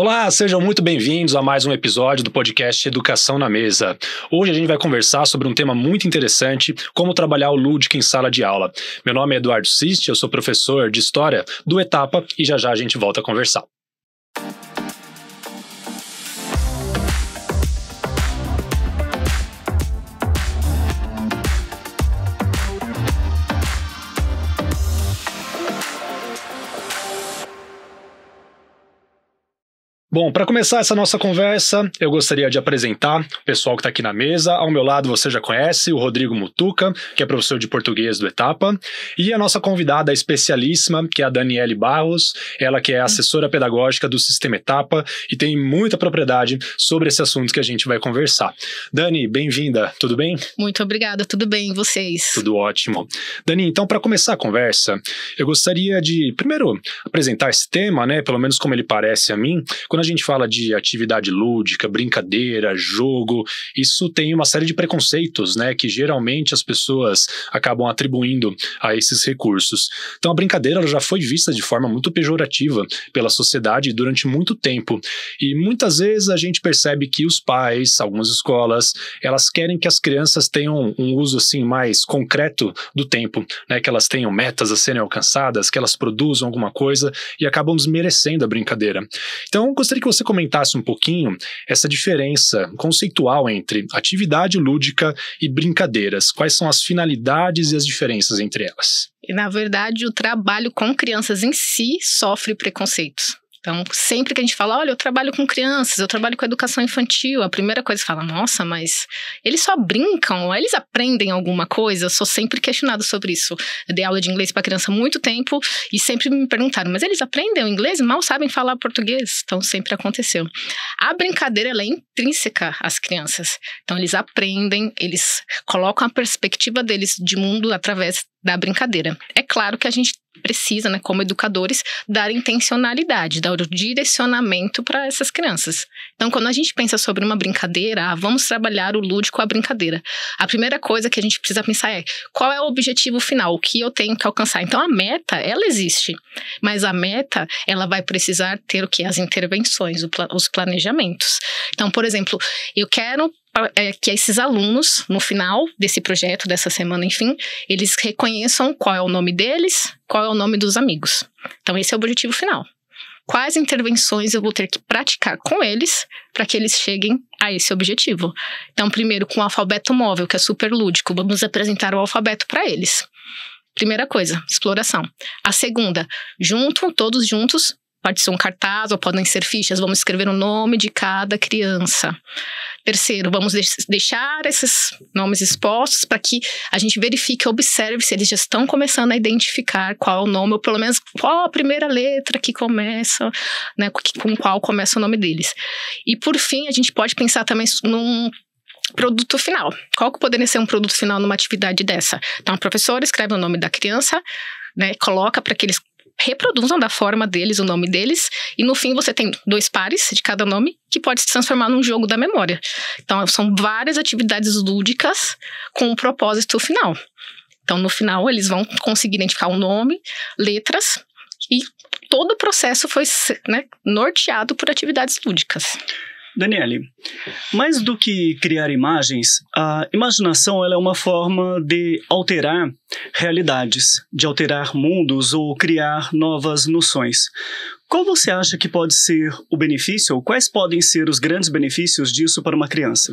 Olá, sejam muito bem-vindos a mais um episódio do podcast Educação na Mesa. Hoje a gente vai conversar sobre um tema muito interessante, como trabalhar o lúdico em sala de aula. Meu nome é Eduardo Siste, eu sou professor de História do Etapa e já a gente volta a conversar. Bom, para começar essa nossa conversa, eu gostaria de apresentar o pessoal que está aqui na mesa. Ao meu lado você já conhece o Rodrigo Mutuca, que é professor de português do Etapa, e a nossa convidada especialíssima, que é a Daniele Barros, ela que é assessora pedagógica do Sistema Etapa e tem muita propriedade sobre esse assunto que a gente vai conversar. Dani, bem-vinda, tudo bem? Muito obrigada, tudo bem, e vocês? Tudo ótimo. Dani, então para começar a conversa, eu gostaria de primeiro apresentar esse tema, né, pelo menos como ele parece a mim. Quando a gente fala de atividade lúdica, brincadeira, jogo, isso tem uma série de preconceitos, né, que geralmente as pessoas acabam atribuindo a esses recursos. Então a brincadeira ela já foi vista de forma muito pejorativa pela sociedade durante muito tempo. E muitas vezes a gente percebe que os pais, algumas escolas, elas querem que as crianças tenham um uso assim mais concreto do tempo, né, que elas tenham metas a serem alcançadas, que elas produzam alguma coisa e acabam desmerecendo a brincadeira. Então, gostaria que você comentasse um pouquinho essa diferença conceitual entre atividade lúdica e brincadeiras. Quais são as finalidades e as diferenças entre elas? Na verdade, o trabalho com crianças em si sofre preconceitos. Então, sempre que a gente fala, olha, eu trabalho com crianças, eu trabalho com educação infantil, a primeira coisa que fala, nossa, mas eles só brincam, eles aprendem alguma coisa? Eu sou sempre questionado sobre isso. Eu dei aula de inglês para criança há muito tempo e sempre me perguntaram, mas eles aprendem o inglês? Mal sabem falar português? Então, sempre aconteceu. A brincadeira, ela é intrínseca às crianças. Então, eles aprendem, eles colocam a perspectiva deles de mundo através da brincadeira. É claro que a gente precisa, né, como educadores, dar intencionalidade, dar o direcionamento para essas crianças. Então, quando a gente pensa sobre uma brincadeira, vamos trabalhar o lúdico com a brincadeira. A primeira coisa que a gente precisa pensar é qual é o objetivo final, o que eu tenho que alcançar. Então, a meta, ela existe, mas a meta, ela vai precisar ter o quê? As intervenções, os planejamentos. Então, por exemplo, eu quero que esses alunos, no final desse projeto, dessa semana, enfim, eles reconheçam qual é o nome deles, qual é o nome dos amigos. Então, esse é o objetivo final. Quais intervenções eu vou ter que praticar com eles para que eles cheguem a esse objetivo? Então, primeiro, com o alfabeto móvel, que é super lúdico, vamos apresentar o alfabeto para eles. Primeira coisa, exploração. A segunda, todos juntos, pode ser um cartaz ou podem ser fichas, vamos escrever o nome de cada criança. Terceiro, vamos deixar esses nomes expostos para que a gente verifique, observe se eles já estão começando a identificar qual é o nome, ou pelo menos qual a primeira letra que começa, né, com qual começa o nome deles. E por fim, a gente pode pensar também num produto final. Qual que poderia ser um produto final numa atividade dessa? Então, a professora escreve o nome da criança, né, coloca para que eles reproduzam da forma deles, o nome deles, e no fim você tem 2 pares de cada nome que pode se transformar num jogo da memória. Então, são várias atividades lúdicas com um propósito final. Então, no final, eles vão conseguir identificar um nome, letras, e todo o processo foi, né, norteado por atividades lúdicas. Daniele, mais do que criar imagens, a imaginação ela é uma forma de alterar realidades, de alterar mundos ou criar novas noções. Qual você acha que pode ser o benefício, ou quais podem ser os grandes benefícios disso para uma criança?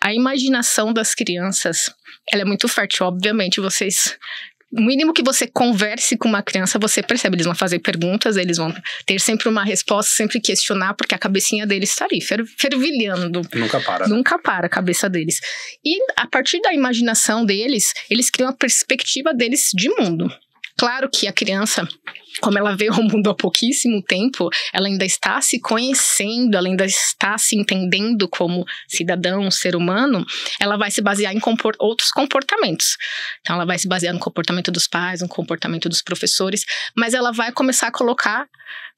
A imaginação das crianças, ela é muito fértil, obviamente, o mínimo que você converse com uma criança, você percebe, eles vão fazer perguntas, eles vão ter sempre uma resposta, sempre questionar, porque a cabecinha deles está ali, fervilhando. Nunca para. Nunca para a cabeça deles. E a partir da imaginação deles, eles criam a perspectiva deles de mundo. Claro que a criança, como ela veio ao mundo há pouquíssimo tempo, ela ainda está se conhecendo, ela ainda está se entendendo como cidadão, ser humano, ela vai se basear em outros comportamentos. Então, ela vai se basear no comportamento dos pais, no comportamento dos professores, mas ela vai começar a colocar,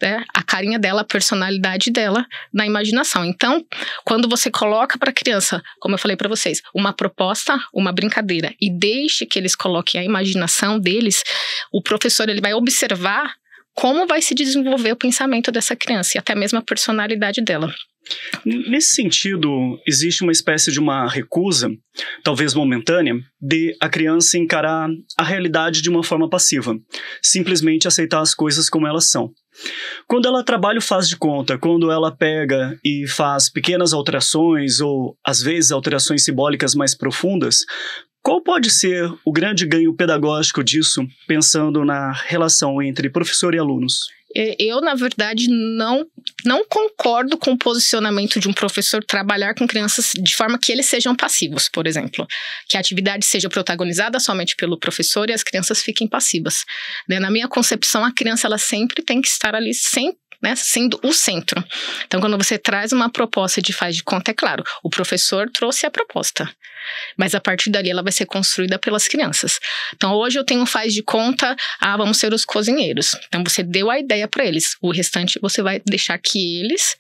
né, a carinha dela, a personalidade dela na imaginação. Então, quando você coloca para a criança, como eu falei para vocês, uma proposta, uma brincadeira, e deixe que eles coloquem a imaginação deles, o professor ele vai observar como vai se desenvolver o pensamento dessa criança e até mesmo a personalidade dela. Nesse sentido, existe uma espécie de uma recusa, talvez momentânea, de a criança encarar a realidade de uma forma passiva, simplesmente aceitar as coisas como elas são. Quando ela trabalha o faz de conta, quando ela pega e faz pequenas alterações ou, às vezes, alterações simbólicas mais profundas, qual pode ser o grande ganho pedagógico disso, pensando na relação entre professor e alunos? Eu, na verdade, não concordo com o posicionamento de um professor trabalhar com crianças de forma que eles sejam passivos, por exemplo. Que a atividade seja protagonizada somente pelo professor e as crianças fiquem passivas. Na minha concepção, a criança ela sempre tem que estar ali, sempre, né, sendo o centro. Então, quando você traz uma proposta de faz de conta, é claro, o professor trouxe a proposta, mas a partir dali ela vai ser construída pelas crianças. Então, hoje eu tenho um faz de conta, vamos ser os cozinheiros. Então, você deu a ideia para eles, o restante você vai deixar que eles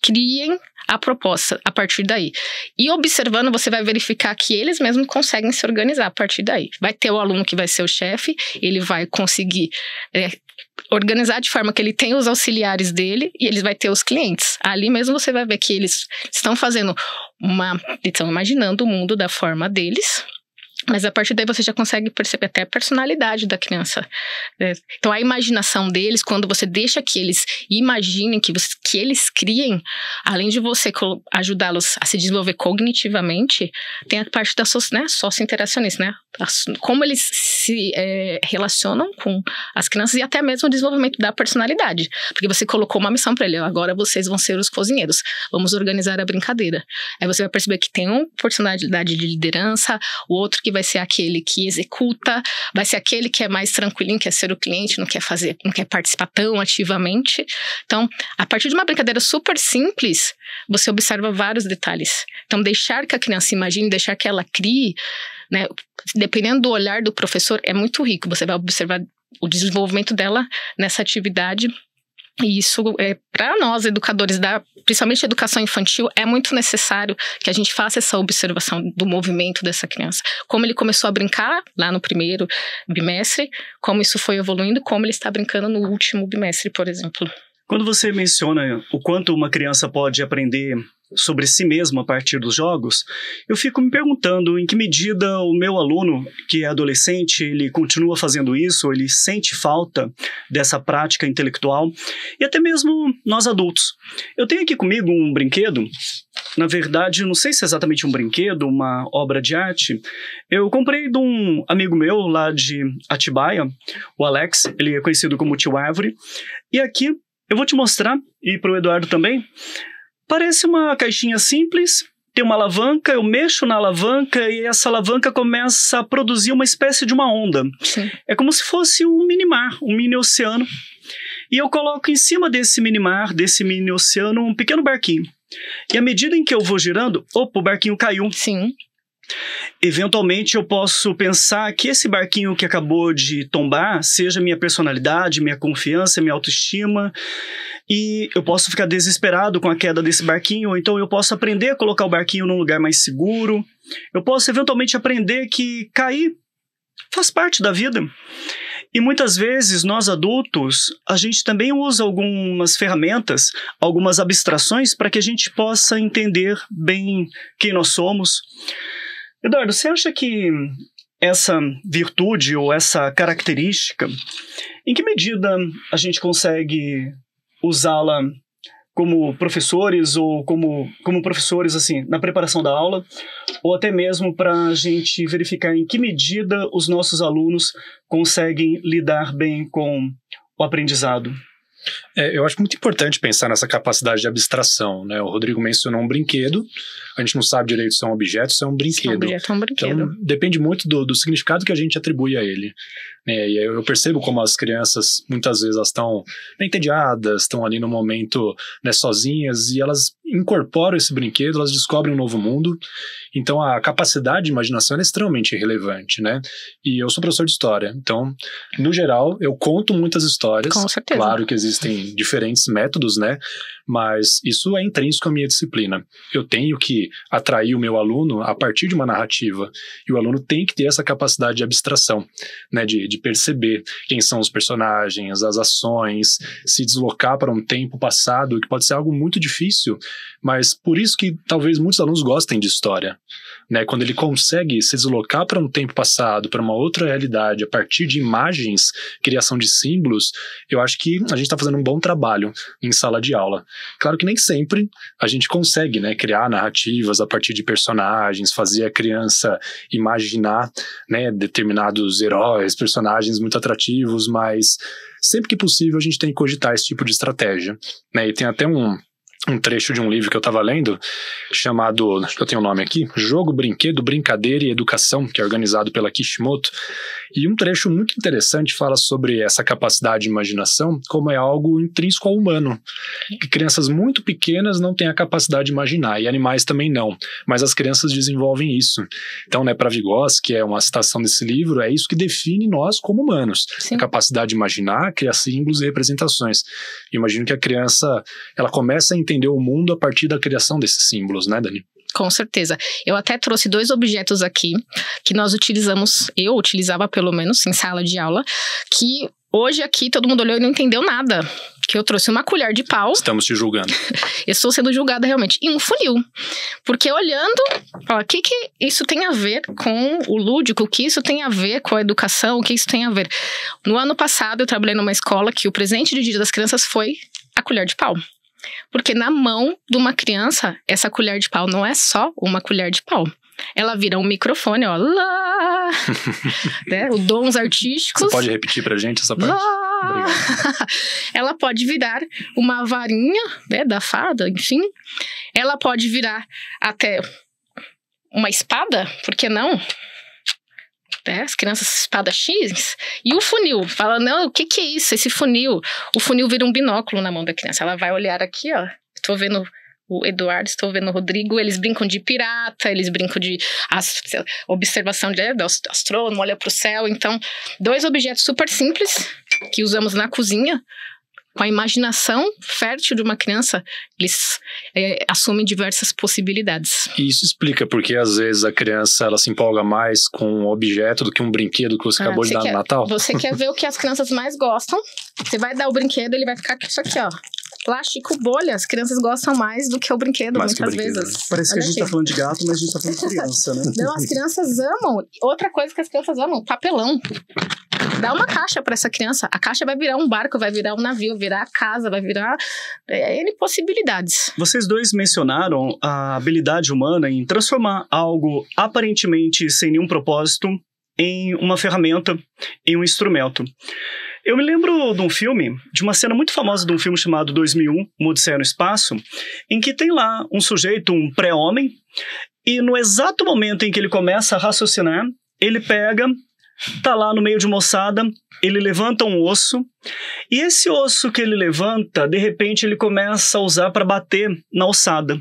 criem a proposta a partir daí. E observando, você vai verificar que eles mesmos conseguem se organizar a partir daí. Vai ter o aluno que vai ser o chefe, ele vai conseguir organizar de forma que ele tem os auxiliares dele e ele vai ter os clientes. Ali mesmo você vai ver que eles estão estão imaginando o mundo da forma deles, mas a partir daí você já consegue perceber até a personalidade da criança. Então a imaginação deles, quando você deixa que eles imaginem, que eles criem, além de você ajudá-los a se desenvolver cognitivamente, tem a parte da socio-interacionista, né? Como eles se relacionam com as crianças e até mesmo o desenvolvimento da personalidade. Porque você colocou uma missão para ele, agora vocês vão ser os cozinheiros, vamos organizar a brincadeira. Aí você vai perceber que tem uma personalidade de liderança, o outro que vai ser aquele que executa, vai ser aquele que é mais tranquilinho, quer ser o cliente, não quer participar tão ativamente. Então, a partir de uma brincadeira super simples, você observa vários detalhes. Então, deixar que a criança imagine, deixar que ela crie, né, dependendo do olhar do professor, é muito rico. Você vai observar o desenvolvimento dela nessa atividade. E isso, para nós, educadores, principalmente educação infantil, é muito necessário que a gente faça essa observação do movimento dessa criança. Como ele começou a brincar lá no primeiro bimestre, como isso foi evoluindo, como ele está brincando no último bimestre, por exemplo. Quando você menciona o quanto uma criança pode aprender sobre si mesma a partir dos jogos, eu fico me perguntando em que medida o meu aluno, que é adolescente, ele continua fazendo isso, ele sente falta dessa prática intelectual, e até mesmo nós adultos. Eu tenho aqui comigo um brinquedo, na verdade, não sei se é exatamente um brinquedo, uma obra de arte. Eu comprei de um amigo meu lá de Atibaia, o Alex, ele é conhecido como Tio Árvore, e aqui eu vou te mostrar, e para o Eduardo também. Parece uma caixinha simples, tem uma alavanca, eu mexo na alavanca e essa alavanca começa a produzir uma espécie de uma onda. Sim. É como se fosse um mini-mar, um mini-oceano. E eu coloco em cima desse mini-mar, desse mini-oceano, um pequeno barquinho. E à medida em que eu vou girando, o barquinho caiu. Sim. Eventualmente eu posso pensar que esse barquinho que acabou de tombar seja minha personalidade, minha confiança, minha autoestima, e eu posso ficar desesperado com a queda desse barquinho, ou então eu posso aprender a colocar o barquinho num lugar mais seguro, eu posso eventualmente aprender que cair faz parte da vida. E muitas vezes nós adultos, a gente também usa algumas ferramentas, algumas abstrações para que a gente possa entender bem quem nós somos. Eduardo, você acha que essa virtude ou essa característica, em que medida a gente consegue usá-la como professores ou como professores assim, na preparação da aula, ou até mesmo para a gente verificar em que medida os nossos alunos conseguem lidar bem com o aprendizado? Eu acho muito importante pensar nessa capacidade de abstração, né? O Rodrigo mencionou um brinquedo, a gente não sabe direito se é um objeto, se é um brinquedo. Se é um objeto, é um brinquedo. Então, depende muito do significado que a gente atribui a ele. E eu percebo como as crianças, muitas vezes, elas estão entediadas, estão ali no momento, né, sozinhas, e elas incorporam esse brinquedo, elas descobrem um novo mundo. Então a capacidade de imaginação é extremamente relevante, né? E eu sou professor de história, então, no geral, eu conto muitas histórias. Com certeza. Claro que existem diferentes métodos, né? Mas isso é intrínseco à minha disciplina. Eu tenho que atrair o meu aluno a partir de uma narrativa. E o aluno tem que ter essa capacidade de abstração, né? De perceber quem são os personagens, as ações, se deslocar para um tempo passado, que pode ser algo muito difícil, mas por isso que talvez muitos alunos gostem de história, né? Quando ele consegue se deslocar para um tempo passado, para uma outra realidade, a partir de imagens, criação de símbolos, eu acho que a gente está fazendo um bom trabalho em sala de aula. Claro que nem sempre a gente consegue, né, criar narrativas a partir de personagens, fazer a criança imaginar, né, determinados heróis, personagens muito atrativos, mas sempre que possível a gente tem que cogitar esse tipo de estratégia, né? E tem até um trecho de um livro que eu estava lendo, chamado, acho que eu tenho o nome aqui, Jogo, Brinquedo, Brincadeira e Educação, que é organizado pela Kishimoto, e um trecho muito interessante fala sobre essa capacidade de imaginação como é algo intrínseco ao humano, que crianças muito pequenas não têm a capacidade de imaginar, e animais também não, mas as crianças desenvolvem isso. Então, né, para Vygotsky, é uma citação desse livro, é isso que define nós como humanos, Sim. a capacidade de imaginar, criar símbolos e representações. Eu imagino que a criança, ela começa a entender o mundo a partir da criação desses símbolos, né, Dani? Com certeza. Eu até trouxe 2 objetos aqui que nós utilizamos, eu utilizava pelo menos em sala de aula, que hoje aqui todo mundo olhou e não entendeu nada. Que eu trouxe uma colher de pau. Estamos te julgando. Eu estou sendo julgada realmente. E um funil. Porque olhando, o que isso tem a ver com o lúdico? O que isso tem a ver com a educação? O que isso tem a ver? No ano passado eu trabalhei numa escola que o presente de Dia das Crianças foi a colher de pau. Porque na mão de uma criança, essa colher de pau não é só uma colher de pau. Ela vira um microfone, ó. Lá, né? Os dons artísticos. Você pode repetir pra gente essa parte? Ela pode virar uma varinha, né, da fada, enfim. Ela pode virar até uma espada, por que não? As crianças espadachins, e o funil, fala, não, o que é isso, esse funil? O funil vira um binóculo na mão da criança, ela vai olhar aqui, ó, estou vendo o Eduardo, estou vendo o Rodrigo, eles brincam de pirata, eles brincam de observação de astrônomo, olha para o céu, então, 2 objetos super simples, que usamos na cozinha, com a imaginação fértil de uma criança, eles assumem diversas possibilidades. E isso explica porque às vezes a criança ela se empolga mais com um objeto do que um brinquedo que você acabou de dar no Natal. Você quer ver o que as crianças mais gostam, você vai dar o brinquedo, ele vai ficar isso aqui, ó. Plástico, bolha, as crianças gostam mais do que o brinquedo, mais muitas vezes. Né? Parece que a gente tá falando de gato, mas a gente tá falando de criança, né? Não, as crianças amam. Outra coisa que as crianças amam, papelão. Dá uma caixa para essa criança. A caixa vai virar um barco, vai virar um navio, virar a casa, vai virar N possibilidades. Vocês 2 mencionaram a habilidade humana em transformar algo aparentemente sem nenhum propósito em uma ferramenta, em um instrumento. Eu me lembro de um filme, de uma cena muito famosa de um filme chamado 2001, Uma Odisseia no Espaço, em que tem lá um sujeito, um pré-homem, e no exato momento em que ele começa a raciocinar, ele pega, tá lá no meio de uma ossada, ele levanta um osso, e esse osso que ele levanta, de repente ele começa a usar para bater na ossada.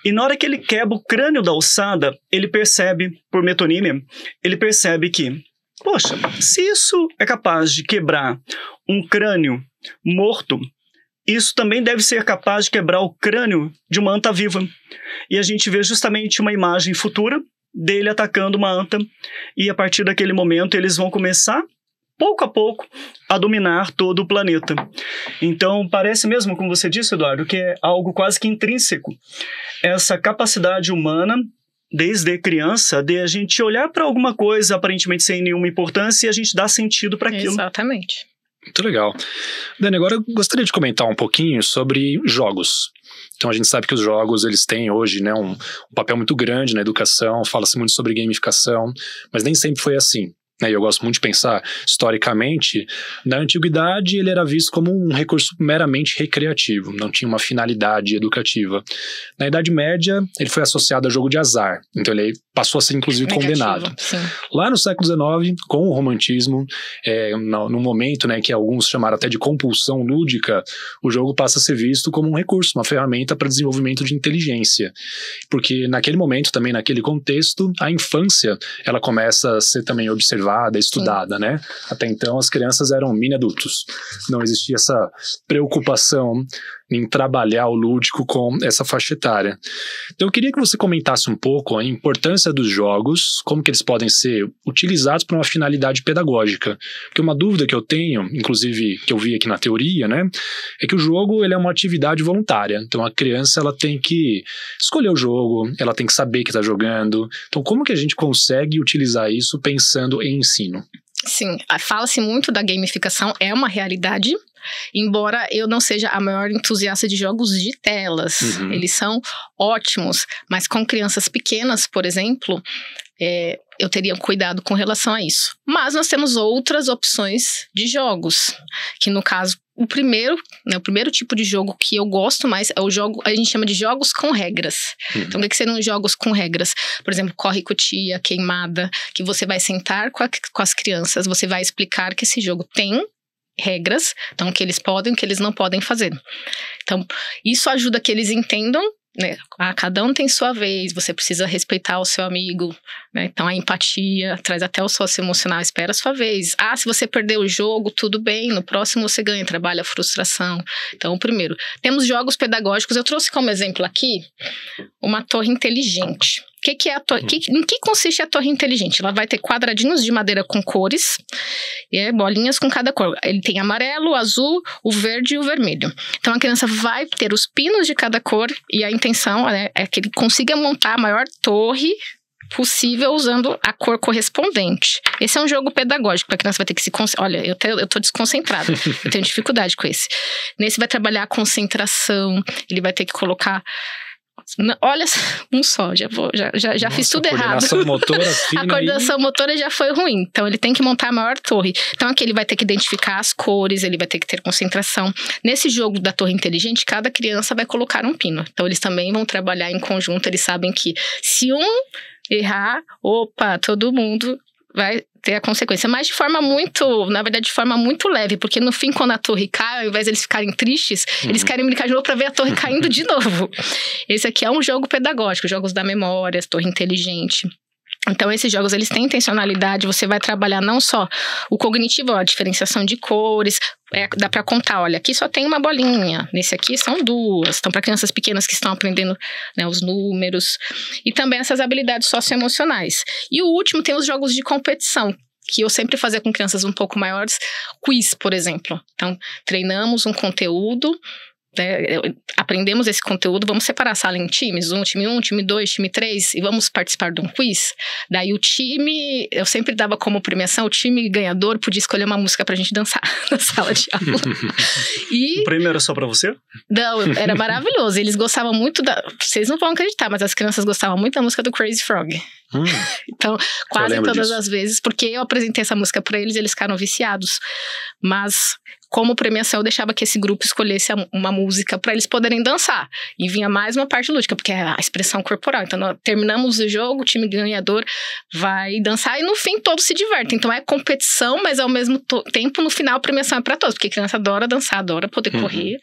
E na hora que ele quebra o crânio da ossada, ele percebe, por metonímia, ele percebe que, poxa, se isso é capaz de quebrar um crânio morto, isso também deve ser capaz de quebrar o crânio de uma anta viva. E a gente vê justamente uma imagem futura dele atacando uma anta, e a partir daquele momento eles vão começar, pouco a pouco, a dominar todo o planeta. Então parece mesmo, como você disse, Eduardo, que é algo quase que intrínseco, essa capacidade humana, desde criança, de a gente olhar para alguma coisa aparentemente sem nenhuma importância e a gente dar sentido para aquilo. Exatamente. Muito legal. Dani, agora eu gostaria de comentar um pouquinho sobre jogos. Então a gente sabe que os jogos, eles têm hoje, né, um papel muito grande na educação, fala-se muito sobre gamificação, mas nem sempre foi assim. né, e eu gosto muito de pensar historicamente, na antiguidade ele era visto como um recurso meramente recreativo, não tinha uma finalidade educativa. Na Idade Média, ele foi associado a jogo de azar, então ele passou a ser inclusive condenado. Sim. Lá no século XIX, com o romantismo, no momento, né, que alguns chamaram até de compulsão lúdica, o jogo passa a ser visto como um recurso, uma ferramenta para desenvolvimento de inteligência. Porque naquele momento, também naquele contexto, a infância, ela começa a ser também observada, estudada, né? Até então as crianças eram mini-adultos. Não existia essa preocupação em trabalhar o lúdico com essa faixa etária. Então eu queria que você comentasse um pouco a importância dos jogos, como que eles podem ser utilizados para uma finalidade pedagógica. Porque uma dúvida que eu tenho, inclusive que eu vi aqui na teoria, né, é que o jogo ele é uma atividade voluntária. Então a criança ela tem que escolher o jogo, ela tem que saber que está jogando. Então como que a gente consegue utilizar isso pensando em ensino? Sim, fala-se muito da gamificação, é uma realidade, embora eu não seja a maior entusiasta de jogos de telas. Eles são ótimos, mas com crianças pequenas, por exemplo, eu teria cuidado com relação a isso. Mas nós temos outras opções de jogos, que no caso, o primeiro tipo de jogo que eu gosto mais é o jogo, a gente chama de jogos com regras. Então, o que seriam jogos com regras? Por exemplo, corre-cutia, queimada, que você vai sentar com as crianças, você vai explicar que esse jogo tem regras, então o que eles podem e o que eles não podem fazer. Então, isso ajuda que eles entendam, né? Cada um tem sua vez, você precisa respeitar o seu amigo, né? Então a empatia traz até o socioemocional, espera a sua vez. Se você perdeu o jogo, tudo bem, no próximo você ganha, trabalha a frustração. Então, primeiro, temos jogos pedagógicos, eu trouxe como exemplo aqui uma torre inteligente. O que é a torre? Em que consiste a torre inteligente? Ela vai ter quadradinhos de madeira com cores e bolinhas com cada cor. Ele tem amarelo, o azul, o verde e o vermelho. Então a criança vai ter os pinos de cada cor e a intenção é que ele consiga montar a maior torre possível usando a cor correspondente. Esse é um jogo pedagógico, para a criança vai ter que se concentrar. Olha, eu tô desconcentrada, eu tenho dificuldade com esse. Nesse vai trabalhar a concentração, ele vai ter que colocar... Olha, já fiz tudo errado. A coordenação motora já foi ruim. Então ele tem que montar a maior torre. Então aqui ele vai ter que identificar as cores, ele vai ter que ter concentração. Nesse jogo da torre inteligente, cada criança vai colocar um pino. Então eles também vão trabalhar em conjunto. Eles sabem que se um errar, todo mundo vai ter a consequência, mas de forma muito leve, porque no fim, quando a torre cai, ao invés de eles ficarem tristes, eles querem brincar de novo pra ver a torre caindo de novo. Esse aqui é um jogo pedagógico, jogos da memória, torre inteligente. Então, esses jogos, eles têm intencionalidade, você vai trabalhar não só o cognitivo, a diferenciação de cores, dá para contar, olha, aqui só tem uma bolinha, nesse aqui são duas. Então, para crianças pequenas que estão aprendendo, né, os números, e também essas habilidades socioemocionais. E o último tem os jogos de competição, que eu sempre fazia com crianças um pouco maiores, quiz, por exemplo. Então, treinamos um conteúdo, aprendemos esse conteúdo, vamos separar a sala em times, time 1, time 2, time 3, e vamos participar de um quiz. Daí o time, eu sempre dava como premiação, o time ganhador podia escolher uma música pra gente dançar na sala de aula. E o prêmio era só pra você? Não, era maravilhoso, eles gostavam muito vocês não vão acreditar, mas as crianças gostavam muito da música do Crazy Frog. Então, quase todas as vezes, porque eu apresentei essa música pra eles, eles ficaram viciados. Mas, como premiação, eu deixava que esse grupo escolhesse uma música pra eles poderem dançar. E vinha mais uma parte lúdica, porque é a expressão corporal. Então, nós terminamos o jogo, o time ganhador vai dançar e no fim todos se divertem. Então, é competição, mas ao mesmo tempo, no final, a premiação é pra todos, porque a criança adora dançar, adora poder correr.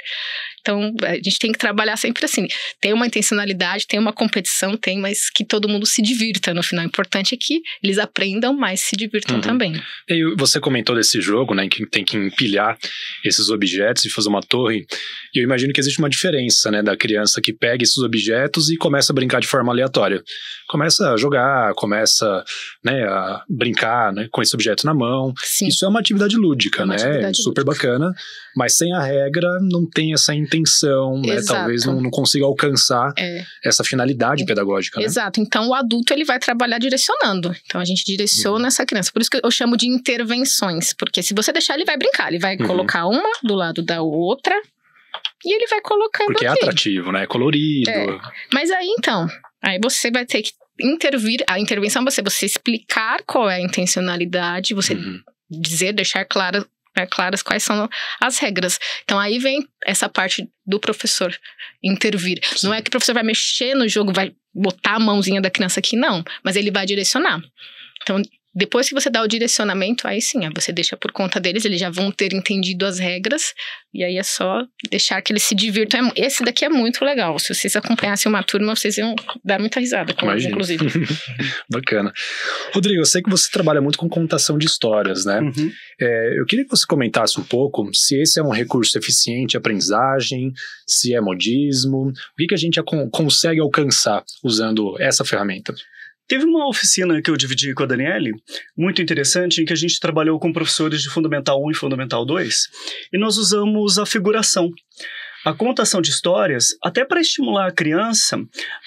Então, a gente tem que trabalhar sempre assim. Tem uma intencionalidade, tem uma competição, mas que todo mundo se divirta no final. O importante é que eles aprendam, mas se divirtam também. E você comentou desse jogo, né, que tem que empilhar esses objetos e fazer uma torre. E eu imagino que existe uma diferença, né, da criança que pega esses objetos e começa a brincar de forma aleatória. Começa a jogar, começa, né, a brincar, né, com esse objeto na mão. Sim. Isso é uma atividade lúdica, né? Super bacana. Mas sem a regra, não tem essa intenção, né? Talvez não consiga alcançar essa finalidade pedagógica, né? Exato. Então, o adulto, ele vai trabalhar direcionando. Então, a gente direciona essa criança. Por isso que eu chamo de intervenções. Porque se você deixar, ele vai brincar. Ele vai colocar uma do lado da outra e ele vai colocando porque é atrativo, né? É colorido. Mas aí, então, aí você vai ter que intervir. A intervenção é você explicar qual é a intencionalidade, você dizer, deixar claras quais são as regras. Então aí vem essa parte do professor intervir. Sim. Não é que o professor vai mexer no jogo, vai botar a mãozinha da criança aqui, não. Mas ele vai direcionar. Então, depois que você dá o direcionamento, aí sim, você deixa por conta deles, eles já vão ter entendido as regras, e aí é só deixar que eles se divirtam. Esse daqui é muito legal. Se vocês acompanhassem uma turma, vocês iam dar muita risada com eles, inclusive. Bacana. Rodrigo, eu sei que você trabalha muito com contação de histórias, né? Eu queria que você comentasse um pouco se esse é um recurso eficiente de aprendizagem, se é modismo, o que a gente consegue alcançar usando essa ferramenta? Teve uma oficina que eu dividi com a Daniele, muito interessante, em que a gente trabalhou com professores de Fundamental 1 e Fundamental 2, e nós usamos a figuração, a contação de histórias, até para estimular a criança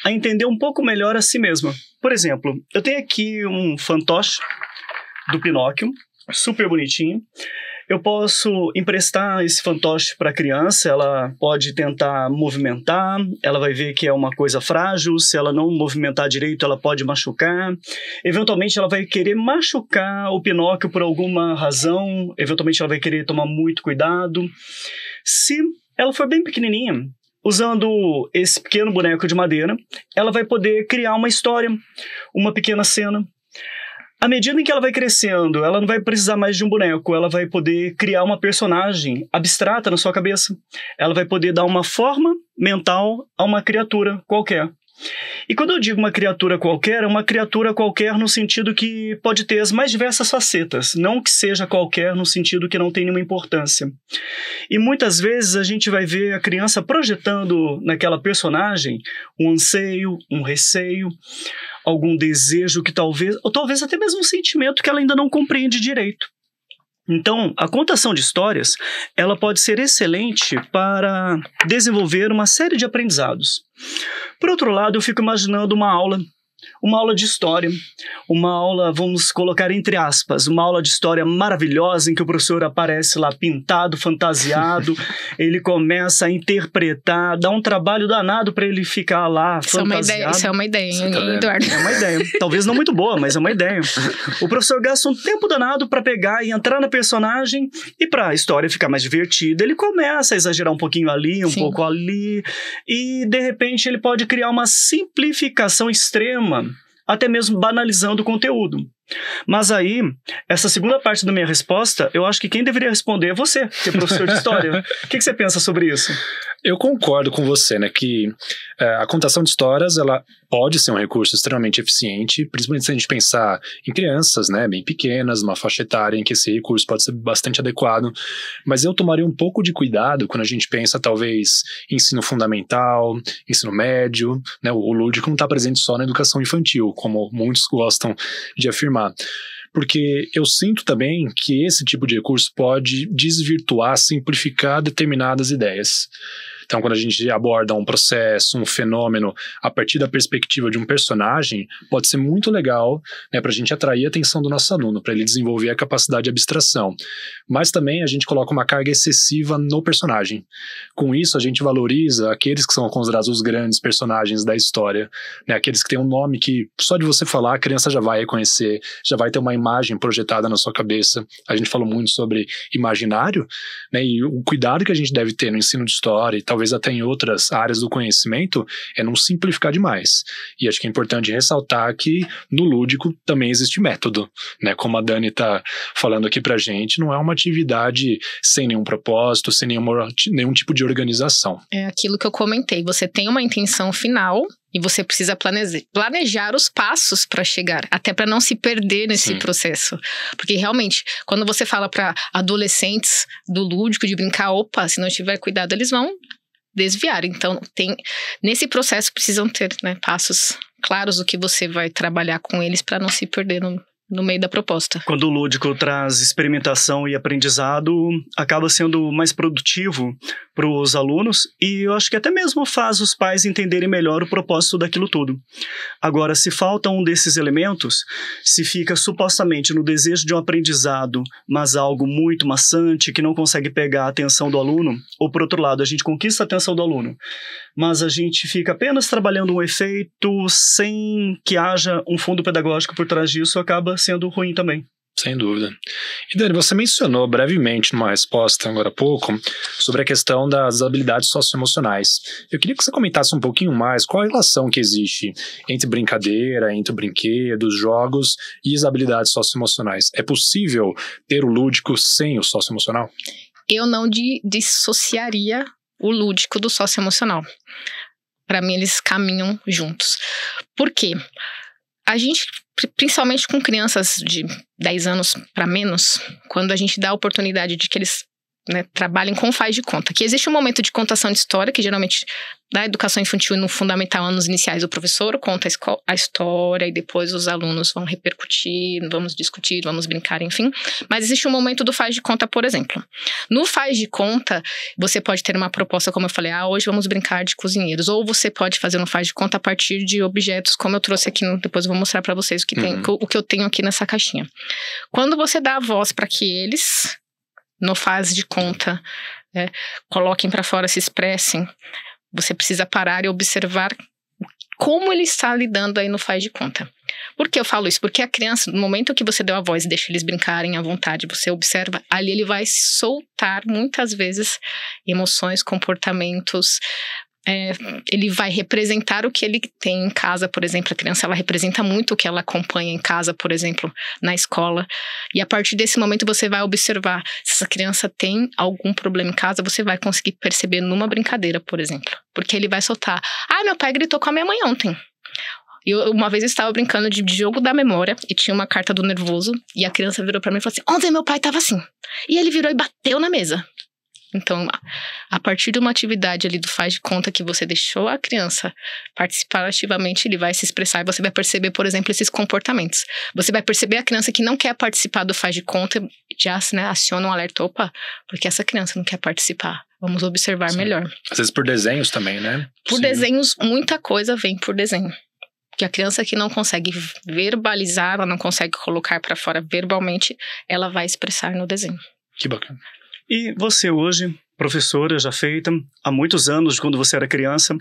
a entender um pouco melhor a si mesma. Por exemplo, eu tenho aqui um fantoche do Pinóquio, super bonitinho. Eu posso emprestar esse fantoche para a criança, ela pode tentar movimentar, ela vai ver que é uma coisa frágil, se ela não movimentar direito, ela pode machucar. Eventualmente, ela vai querer machucar o Pinóquio por alguma razão, eventualmente ela vai querer tomar muito cuidado. Se ela for bem pequenininha, usando esse pequeno boneco de madeira, ela vai poder criar uma história, uma pequena cena. À medida em que ela vai crescendo, ela não vai precisar mais de um boneco, ela vai poder criar uma personagem abstrata na sua cabeça. Ela vai poder dar uma forma mental a uma criatura qualquer. E quando eu digo uma criatura qualquer, é uma criatura qualquer no sentido que pode ter as mais diversas facetas, não que seja qualquer no sentido que não tem nenhuma importância. E muitas vezes a gente vai ver a criança projetando naquela personagem um anseio, um receio, algum desejo que talvez, ou talvez até mesmo um sentimento que ela ainda não compreende direito. Então, a contação de histórias, ela pode ser excelente para desenvolver uma série de aprendizados. Por outro lado, eu fico imaginando uma aula de história, uma aula, vamos colocar entre aspas, uma aula de história maravilhosa em que o professor aparece lá pintado, fantasiado, ele começa a interpretar, dá um trabalho danado para ele ficar lá fantasiado. Isso é uma ideia, hein, Eduardo? É uma ideia, talvez não muito boa, mas é uma ideia. O professor gasta um tempo danado para pegar e entrar na personagem e para a história ficar mais divertida, ele começa a exagerar um pouquinho ali, um pouco ali, e de repente ele pode criar uma simplificação extrema, até mesmo banalizando o conteúdo. Mas aí, essa segunda parte da minha resposta, eu acho que quem deveria responder é você, que é professor de história. O que você pensa sobre isso? Eu concordo com você, né, que a contação de histórias, ela pode ser um recurso extremamente eficiente, principalmente se a gente pensar em crianças, né, bem pequenas, uma faixa etária em que esse recurso pode ser bastante adequado, mas eu tomaria um pouco de cuidado quando a gente pensa, talvez, em ensino fundamental, ensino médio, né, o lúdico não está presente só na educação infantil, como muitos gostam de afirmar. Porque eu sinto também que esse tipo de recurso pode desvirtuar, simplificar determinadas ideias. Então, quando a gente aborda um processo, um fenômeno, a partir da perspectiva de um personagem, pode ser muito legal, né, para a gente atrair a atenção do nosso aluno, para ele desenvolver a capacidade de abstração. Mas também a gente coloca uma carga excessiva no personagem. Com isso, a gente valoriza aqueles que são considerados os grandes personagens da história, né, aqueles que têm um nome que, só de você falar, a criança já vai reconhecer, já vai ter uma imagem projetada na sua cabeça. A gente falou muito sobre imaginário, né, e o cuidado que a gente deve ter no ensino de história e talvez até em outras áreas do conhecimento, é não simplificar demais. E acho que é importante ressaltar que no lúdico também existe método, né? Como a Dani está falando aqui pra gente, não é uma atividade sem nenhum propósito, sem nenhum tipo de organização. É aquilo que eu comentei, você tem uma intenção final e você precisa planejar os passos para chegar, até para não se perder nesse processo. Porque realmente, quando você fala para adolescentes do lúdico, de brincar, opa, se não tiver cuidado, eles vão desviar. Então, nesse processo precisam ter, né, passos claros do que você vai trabalhar com eles para não se perder no meio da proposta. Quando o lúdico traz experimentação e aprendizado, acaba sendo mais produtivo para os alunos e eu acho que até mesmo faz os pais entenderem melhor o propósito daquilo tudo. Agora, se falta um desses elementos, se fica supostamente no desejo de um aprendizado, mas algo muito maçante, que não consegue pegar a atenção do aluno, ou por outro lado, a gente conquista a atenção do aluno, mas a gente fica apenas trabalhando um efeito sem que haja um fundo pedagógico por trás disso, acaba sendo ruim também. Sem dúvida. E Dani, você mencionou brevemente numa resposta agora há pouco sobre a questão das habilidades socioemocionais. Eu queria que você comentasse um pouquinho mais qual a relação que existe entre brincadeira, entre brinquedos, jogos e as habilidades socioemocionais. É possível ter o lúdico sem o socioemocional? Eu não dissociaria o lúdico do socioemocional. Para mim, eles caminham juntos. Por quê? A gente, principalmente com crianças de 10 anos para menos, quando a gente dá a oportunidade de que eles, né, trabalhem com faz de conta, que existe um momento de contação de história, que geralmente na educação infantil e no fundamental, anos iniciais, o professor conta a história e depois os alunos vão repercutir, vamos discutir, vamos brincar, enfim. Mas existe um momento do faz de conta, por exemplo. No faz de conta, você pode ter uma proposta, como eu falei, hoje vamos brincar de cozinheiros, ou você pode fazer um faz de conta a partir de objetos, como eu trouxe aqui, depois eu vou mostrar para vocês o que eu tenho aqui nessa caixinha. Quando você dá a voz para que eles, no faz de conta, coloquem para fora, se expressem, você precisa parar e observar como ele está lidando aí no faz de conta. Por que eu falo isso? Porque a criança, no momento que você deu a voz e deixa eles brincarem à vontade, você observa, ali ele vai soltar muitas vezes emoções, comportamentos. Ele vai representar o que ele tem em casa, por exemplo. A criança, ela representa muito o que ela acompanha em casa, por exemplo, na escola. E a partir desse momento você vai observar se essa criança tem algum problema em casa, você vai conseguir perceber numa brincadeira, por exemplo. Porque ele vai soltar, meu pai gritou com a minha mãe ontem. Uma vez eu estava brincando de jogo da memória e tinha uma carta do nervoso e a criança virou pra mim e falou assim, ontem meu pai tava assim. E ele virou e bateu na mesa. Então, a partir de uma atividade ali do faz de conta que você deixou a criança participar ativamente, ele vai se expressar e você vai perceber, por exemplo, esses comportamentos. Você vai perceber a criança que não quer participar do faz de conta, já aciona um alerta, porque essa criança não quer participar. Vamos observar Sim. melhor. Às vezes por desenhos também, né? Por desenhos, muita coisa vem por desenho. Porque a criança que não consegue verbalizar, ela não consegue colocar para fora verbalmente, ela vai expressar no desenho. Que bacana. E você hoje, professora já feita, há muitos anos, quando você era criança,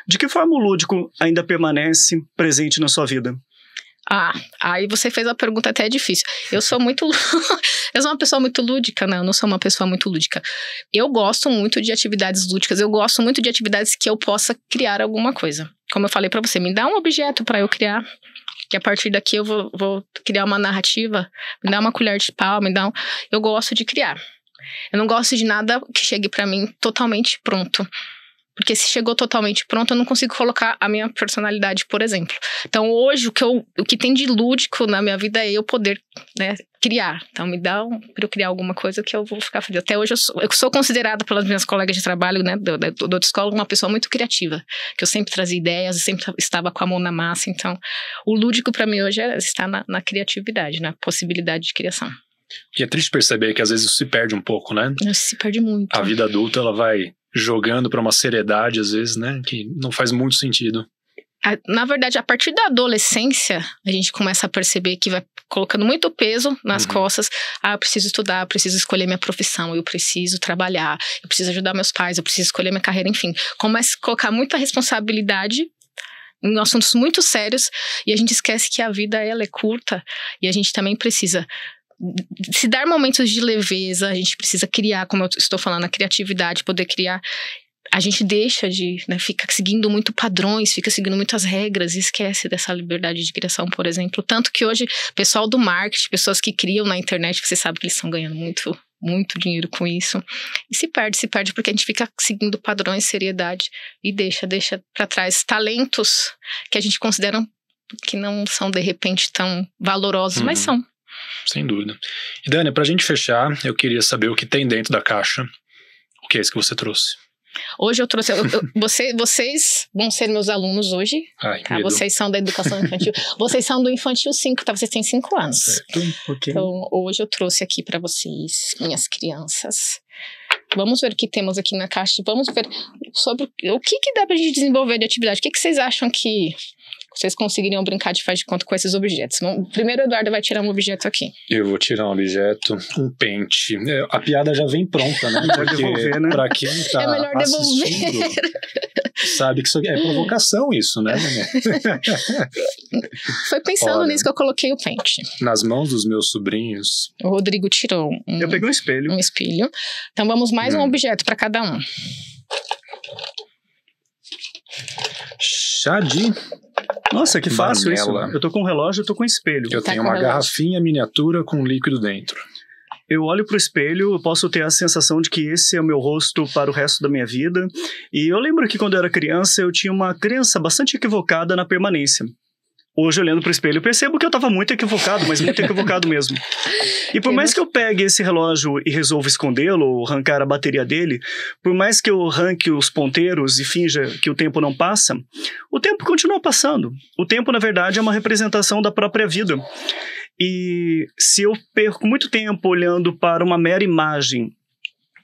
de que forma o lúdico ainda permanece presente na sua vida? Aí você fez uma pergunta até difícil. Eu sou uma pessoa muito lúdica, né? Eu não sou uma pessoa muito lúdica. Eu gosto muito de atividades lúdicas, eu gosto muito de atividades que eu possa criar alguma coisa. Como eu falei pra você, me dá um objeto para eu criar, que a partir daqui eu vou criar uma narrativa, me dá uma colher de pau, eu gosto de criar. Eu não gosto de nada que chegue pra mim totalmente pronto. Porque se chegou totalmente pronto, eu não consigo colocar a minha personalidade, por exemplo. Então, hoje, o que tem de lúdico na minha vida é eu poder, né, criar. Então, me dá para eu criar alguma coisa que eu vou ficar feliz. Até hoje, eu sou considerada pelas minhas colegas de trabalho, né, da escola, uma pessoa muito criativa. Que eu sempre trazia ideias, eu sempre estava com a mão na massa. Então, o lúdico para mim hoje está na criatividade, na possibilidade de criação. E é triste perceber que às vezes isso se perde um pouco, né? Se perde muito. A vida adulta, ela vai jogando para uma seriedade, às vezes, né? Que não faz muito sentido. Na verdade, a partir da adolescência, a gente começa a perceber que vai colocando muito peso nas costas. Eu preciso estudar, eu preciso escolher minha profissão, eu preciso trabalhar, eu preciso ajudar meus pais, eu preciso escolher minha carreira, enfim. Começa a colocar muita responsabilidade em assuntos muito sérios e a gente esquece que a vida, ela é curta e a gente também precisa se dar momentos de leveza, a gente precisa criar, como eu estou falando, a criatividade, poder criar. A gente deixa de, né, fica seguindo muito padrões, fica seguindo muitas regras e esquece dessa liberdade de criação, por exemplo. Tanto que hoje, pessoal do marketing, pessoas que criam na internet, você sabe que eles estão ganhando muito dinheiro com isso. E se perde porque a gente fica seguindo padrões, seriedade e deixa para trás talentos que a gente considera que não são, de repente, tão valorosos, mas são. Sem dúvida. E Dani, pra gente fechar, eu queria saber o que tem dentro da caixa. O que é isso que você trouxe? Hoje eu trouxe... vocês vão ser meus alunos hoje. Tá? Vocês são da educação infantil. Vocês são do infantil 5, tá? Vocês têm 5 anos. Certo. Okay. Então, hoje eu trouxe aqui pra vocês, minhas crianças. Vamos ver o que temos aqui na caixa. Vamos ver sobre o que dá pra gente desenvolver de atividade. O que vocês acham que... vocês conseguiriam brincar de faz de conta com esses objetos. Primeiro o Eduardo vai tirar um objeto aqui. Eu vou tirar um objeto, um pente. A piada já vem pronta, né? Porque devolver, né? Pra quem tá É melhor devolver. Sabe que isso é provocação, isso, né? Foi pensando nisso que eu coloquei o pente. Nas mãos dos meus sobrinhos. O Rodrigo tirou eu peguei um espelho. Um espelho. Então vamos mais um objeto para cada um. Chá de... Nossa, que fácil Vanela. isso. Eu tô com um relógio, eu tô com um espelho. Eu Tá tenho com uma relógio. garrafinha miniatura com líquido dentro. Eu olho pro espelho, eu posso ter a sensação de que esse é o meu rosto para o resto da minha vida. E eu lembro que quando eu era criança, eu tinha uma crença bastante equivocada na permanência. Hoje, olhando pro espelho, eu percebo que eu tava muito equivocado, mas muito equivocado mesmo. E por mais que eu pegue esse relógio e resolva escondê-lo, ou arrancar a bateria dele, por mais que eu arranque os ponteiros e finja que o tempo não passa, o tempo continua passando. O tempo, na verdade, é uma representação da própria vida. E se eu perco muito tempo olhando para uma mera imagem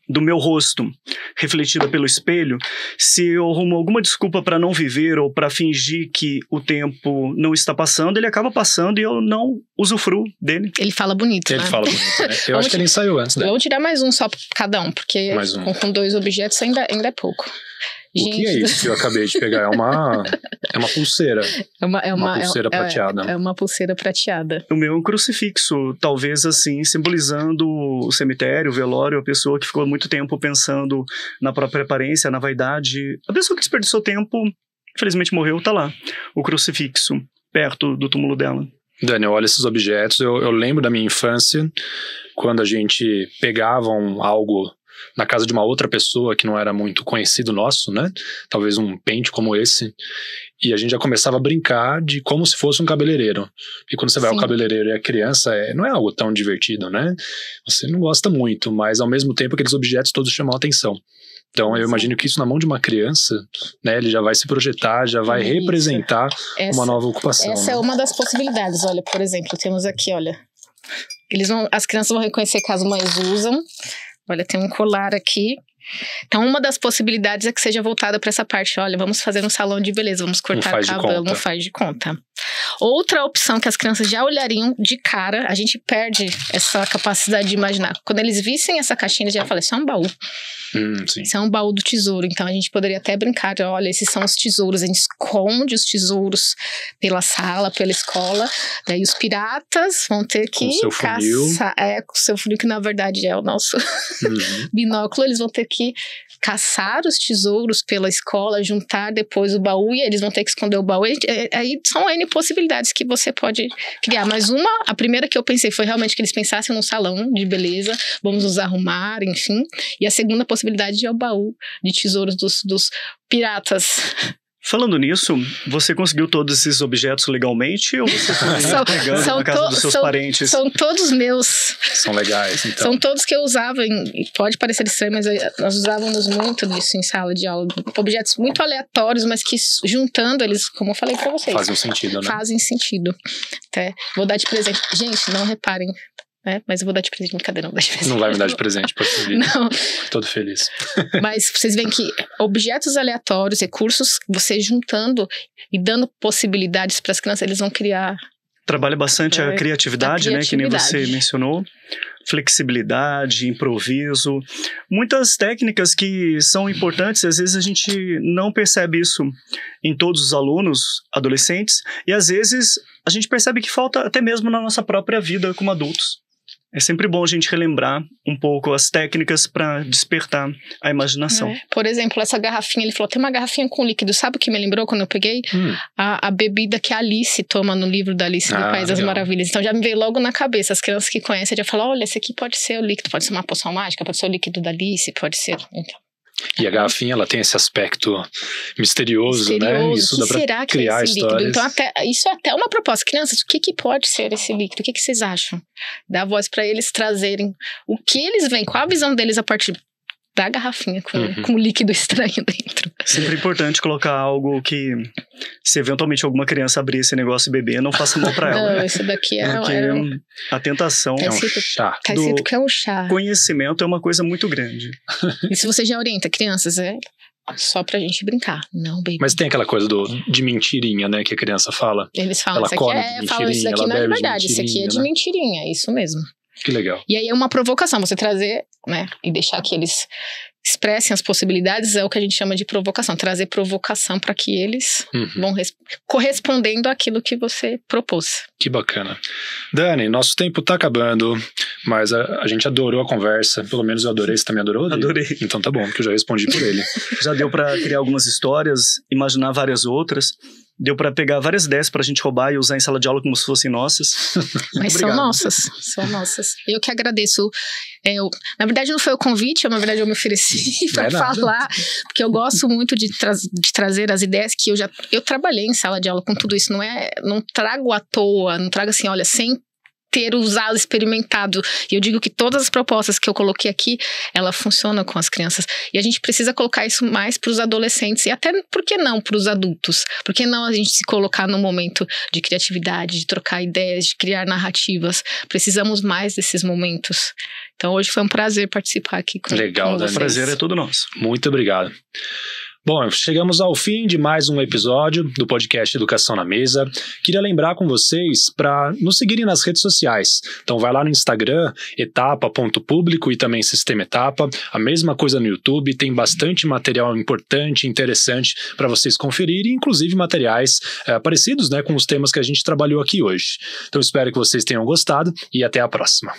do meu rosto refletida pelo espelho, se eu arrumo alguma desculpa para não viver ou para fingir que o tempo não está passando, ele acaba passando e eu não usufruo dele. Ele fala bonito, Ele né? fala bonito, né? Eu acho que ele ensaiou antes, né? Eu vou tirar mais um só pra cada um, porque Mais um. com 2 objetos ainda é pouco. O que é isso que eu acabei de pegar? É uma pulseira. É uma pulseira prateada. É uma pulseira prateada. O meu é um crucifixo, talvez assim, simbolizando o cemitério, o velório, a pessoa que ficou muito tempo pensando na própria aparência, na vaidade. A pessoa que desperdiçou tempo, infelizmente morreu, tá lá. O crucifixo, perto do túmulo dela. Dani, olha esses objetos. Eu lembro da minha infância, quando a gente pegava algo na casa de uma outra pessoa que não era muito conhecido nosso, né? Talvez um pente como esse. E a gente já começava a brincar de como se fosse um cabeleireiro. E quando você vai ao cabeleireiro e é criança, não é algo tão divertido, né? Você não gosta muito, mas ao mesmo tempo aqueles objetos todos chamam a atenção. Então eu imagino que isso na mão de uma criança, né? Ele já vai se projetar, já vai representar uma nova ocupação. Essa né? é uma das possibilidades. Olha, por exemplo, temos aqui, olha. As crianças vão reconhecer caso mães usam. Olha, tem um colar aqui. Então, uma das possibilidades é que seja voltada para essa parte. Olha, vamos fazer um salão de beleza, vamos cortar cabelo, não faz de conta. Outra opção que as crianças já olhariam de cara, a gente perde essa capacidade de imaginar. Quando eles vissem essa caixinha, eles já falam, isso é um baú. Sim. Isso é um baú do tesouro. Então, a gente poderia até brincar de, olha, esses são os tesouros. A gente esconde os tesouros pela sala, pela escola. Daí os piratas vão ter que caçar. Com o seu funil, que na verdade é o nosso binóculo. Eles vão ter que caçar os tesouros pela escola, juntar depois o baú e eles vão ter que esconder o baú. Aí são N possibilidades que você pode criar. Mas a primeira que eu pensei foi realmente que eles pensassem num salão de beleza, vamos nos arrumar, enfim. E a segunda possibilidade é o baú de tesouros dos piratas. Falando nisso, você conseguiu todos esses objetos legalmente ou você está pegando na casa dos seus parentes? São todos meus. São legais, então. São todos que eu usava, pode parecer estranho, mas nós usávamos muito disso em sala de aula. Objetos muito aleatórios, mas que juntando eles, como eu falei pra vocês. Fazem sentido, né? Fazem sentido. Até vou dar de presente. Gente, não reparem. Mas eu vou dar de presente, brincadeira, não vou dar de presente. Não vai me dar de presente, pode ser. Não. Todo feliz. Mas vocês veem que objetos aleatórios, recursos, você juntando e dando possibilidades para as crianças, eles vão criar. Trabalha bastante a criatividade, né? Que nem você mencionou. Flexibilidade, improviso. Muitas técnicas que são importantes, às vezes a gente não percebe isso em todos os alunos, adolescentes, e às vezes a gente percebe que falta até mesmo na nossa própria vida como adultos. É sempre bom a gente relembrar um pouco as técnicas para despertar a imaginação. Por exemplo, essa garrafinha, ele falou, tem uma garrafinha com líquido. Sabe o que me lembrou quando eu peguei? A bebida que a Alice toma no livro da Alice do País das Maravilhas. Então já me veio logo na cabeça. As crianças que conhecem já falam, olha, esse aqui pode ser o líquido, pode ser uma poção mágica, pode ser o líquido da Alice, pode ser... Então. E a garrafinha, ela tem esse aspecto misterioso, né? Isso dá pra criar histórias. Então, isso é até uma proposta. Crianças, o que pode ser esse líquido? O que vocês acham? Dá voz para eles trazerem o que eles veem, qual a visão deles a partir da garrafinha com líquido estranho dentro. Sempre importante colocar algo que, se eventualmente alguma criança abrir esse negócio e beber, não faça mal pra ela. Não, isso daqui Porque a tentação é um chá. Tá escrito que é um chá. Conhecimento é uma coisa muito grande. E se você já orienta crianças, só pra gente brincar. Não, baby. Mas tem aquela coisa de mentirinha, né, que a criança fala. Eles falam, ela isso aqui come de falam, isso daqui não é de verdade, isso aqui é de né? mentirinha, é isso mesmo. Que legal. E aí é uma provocação, você trazer, né, e deixar que eles expressem as possibilidades, é o que a gente chama de provocação, trazer provocação para que eles vão correspondendo àquilo que você propôs. Que bacana. Dani, nosso tempo tá acabando, mas a gente adorou a conversa, pelo menos eu adorei, você também adorou? Adorei. Então tá bom, porque eu já respondi por ele. Já deu para criar algumas histórias, imaginar várias outras. Deu para pegar várias ideias pra gente roubar e usar em sala de aula como se fossem nossas. Mas são nossas. Eu que agradeço. Na verdade, não foi o convite, na verdade eu me ofereci para falar, porque eu gosto muito de trazer as ideias que eu trabalhei em sala de aula com tudo isso. Não trago à toa, não trago assim, olha, sem ter usado, experimentado. E eu digo que todas as propostas que eu coloquei aqui, ela funciona com as crianças. E a gente precisa colocar isso mais para os adolescentes e até, por que não, para os adultos? Por que não a gente se colocar no momento de criatividade, de trocar ideias, de criar narrativas? Precisamos mais desses momentos. Então hoje foi um prazer participar aqui com vocês. Legal, Dani. O prazer é todo nosso. Muito obrigado. Bom, chegamos ao fim de mais um episódio do podcast Educação na Mesa. Queria lembrar com vocês para nos seguirem nas redes sociais. Então vai lá no Instagram, etapa.público e também Sistema Etapa. A mesma coisa no YouTube, tem bastante material importante, interessante para vocês conferirem, inclusive materiais parecidos, né, com os temas que a gente trabalhou aqui hoje. Então espero que vocês tenham gostado e até a próxima.